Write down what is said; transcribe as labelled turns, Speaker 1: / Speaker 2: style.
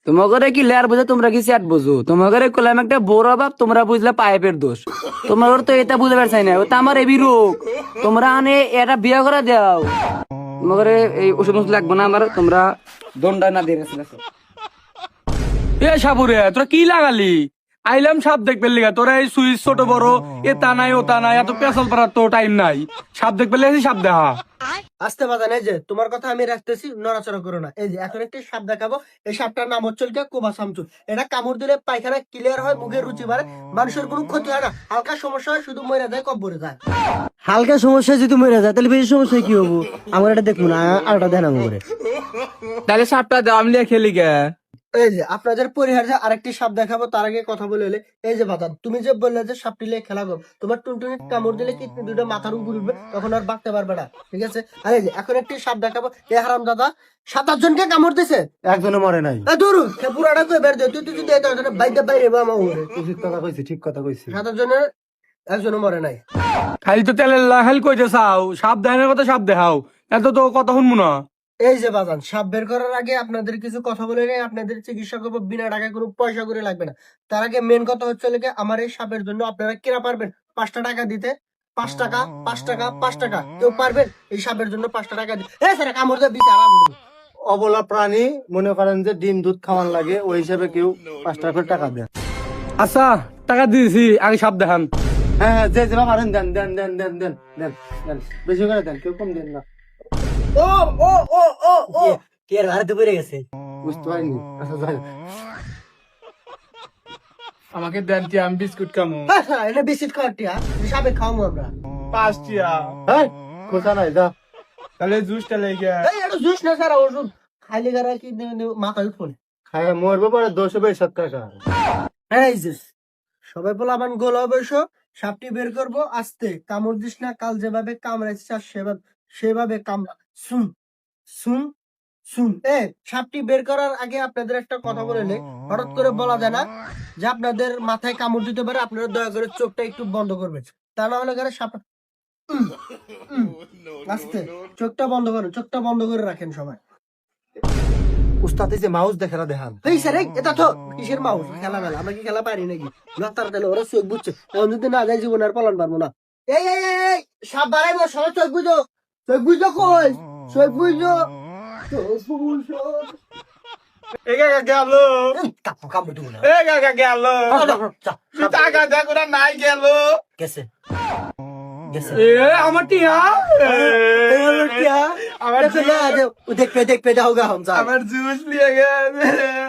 Speaker 1: তোমাকে কি লেয়ার বুঝে তোমরা কি চ্যাট বুঝো? তোমাকে কলাম একটা বড় বাপ, তোমরা বুঝলে পাইপের দোষ। তোমার তো এটা বুঝতে পারছাই না, ওটা আমার এবি রোগ। তোমরা আনে এটা বিয়ে করে দাও। তোমাকে এই ওষুধ লাগবে না আমার, তোমরা দণ্ডা না দিয়ে গেছিলে।
Speaker 2: এ সাপুরে তোরা কি লাগালি? আইলাম সাপ দেখবে লিগা, তোরা এই সুইচ ছোট বড় এ তা নাই ও তা নাই, এত পেছল পাড়ার তো টাইম নাই। সাপ দেখবে লেগেছি, সাপ দেখা।
Speaker 3: আসতে বাজান, এই যে তোমার কথা আমি রাখতেছি, নড়াচড়া করো না। এই যে এখন একটি সাপ দেখাবো, এই সাপটার নাম হচ্ছে কোবা সামচুর। এটা কামড় দিলে পায়খানা ক্লিয়ার হয়, মুখের রুচি বাড়ে, মানুষের কোনো ক্ষতি হয় না। হালকা সমস্যা হয়, শুধু মরে যায়, কব্বরে যায়।
Speaker 4: হালকা সমস্যা যদি মরে যায় তাহলে বেশি সমস্যা কি হবো? আমার এটা দেখবো না, আরেকটা দেন আমার।
Speaker 2: তাহলে সাপটা দাও, আমি লিয়ে খেলি গে।
Speaker 3: এই যে আপনাদের পরিহার্যে আরেকটি সাপ দেখাবো, তার আগে কথা বলে এলে। এই যে বাদান, তুমি যে বললে যে সাপটি নিয়ে খেলা করো, তোমার টুনটুনি কামড় দিলে কি দুটো মাথার উপর উঠবে, তখন আর বাঁচতে পারবে না, ঠিক আছে? আর এই যে এখন একটি সাপ দেখাবো, এ হারাম দাদা 7-8 জনকে কামড় দিছে,
Speaker 4: একজনও মরে নাই।
Speaker 3: ধরু পুরাটা কই বের দে, তুই তুই যদি বাইরে বাইরে বা আমার উপরে
Speaker 4: ঠিক কথা কইছি, ঠিক কথা কইছি।
Speaker 3: 7-8 জনের একজনও মরে নাই।
Speaker 2: খালি তো তেলের লাহাল কইতে চাও, সাপ দেখানোর কথা সাপ দেখাও, এত তো কথা শুনবো না।
Speaker 3: এই যে বাজান, সাপ বের করার আগে আপনাদের কিছু কথা বলে নেই, আপনাদের চিকিৎসা করবো বিনা টাকায়, কোনো পয়সা করে লাগবে না। তার আগে মেন কথা হচ্ছে লেগে, আমার এই সাপের জন্য আপনারা কেনা পারবেন 5টা টাকা দিতে? 5 টাকা, 5 টাকা, 5 টাকা কেউ পারবেন এই সাপের জন্য 5টা টাকা দিতে? এই স্যার কামড় দিয়ে বিচার
Speaker 4: অবলা প্রাণী, মনে করেন যে ডিম দুধ খাওয়ান লাগে, ওই হিসাবে কেউ 5 টাকা করে টাকা দেন।
Speaker 2: আচ্ছা টাকা দিয়েছি, আগে সাপ দেখান।
Speaker 4: হ্যাঁ হ্যাঁ, যে যেভাবে পারেন দেন দেন দেন দেন দেন দেন দেন, বেশি করে দেন, কেউ কম দেন না।
Speaker 3: ও ও ও ও ও
Speaker 4: কি আর ভারতে পড়ে গেছে, বুঝতে পারিনি। আচ্ছা যাই হোক।
Speaker 2: আমাকে দেন কি, আমি বিস্কুট খামো।
Speaker 3: হ্যাঁ, এটা বিস্কিট খাওয়ার টিয়া, সাপে খাওয়াবো আমরা।
Speaker 2: 5 টিয়া।
Speaker 4: হ্যাঁ, খোঁচা নাই, যা।
Speaker 2: তাহলে জুসটা লেগে।
Speaker 3: এই এটা জুস না স্যার, ওষুধ খাইলে গারা কি মাথায় উঠবে।
Speaker 4: খায় মরবে পরে 220 টাকা।
Speaker 3: এই যে সবাই বলে আমার গোল অবশ্য, সাপটি বের করবো আস্তে, কামড় দিস না, কাল যেভাবে কামড়াইছিস আর সেভাবে সেভাবে কামড়া। শুন শুন শুন, সাপটি বের করার আগে আপনাদের একটা কথা বলে নে, হঠাৎ করে বলা যায় না যে আপনাদের মাথায় কামড় দিতে পারে। আপনারা দয়া করে চোখটা একটু বন্ধ করবেন, তা না হলে গেলে সাপ আস্তে চোখটা বন্ধ করুন, চোখটা বন্ধ করে রাখেন সবাই।
Speaker 4: উস্তাদ যে মাউস দেখেরা দেখান।
Speaker 3: এই স্যার, এটা তো কিসের মাউস খেলা মেলা, আমরা কি খেলা পারি নাকি? লতার তেলে ওরা চোখ বুঝছে, এখন যদি না যায় জীবন আর পালন পারবো না। এই এই এই এই, সাপ বাড়াইবো, সবাই চোখ বুঝো, চোখ বুঝো, কই চোখ বুঝো, চোখ বুঝো।
Speaker 2: এগা গেল,
Speaker 3: কাপড় কামড় দেবো না।
Speaker 2: এগা গেল, টাকা দেখো না নাই গেল।
Speaker 3: গেছে
Speaker 2: এ আমার টিয়া, আমার
Speaker 3: দেখবে দেখবে যাও গা, হাম
Speaker 2: আমার জুস লিয়ে গেছে।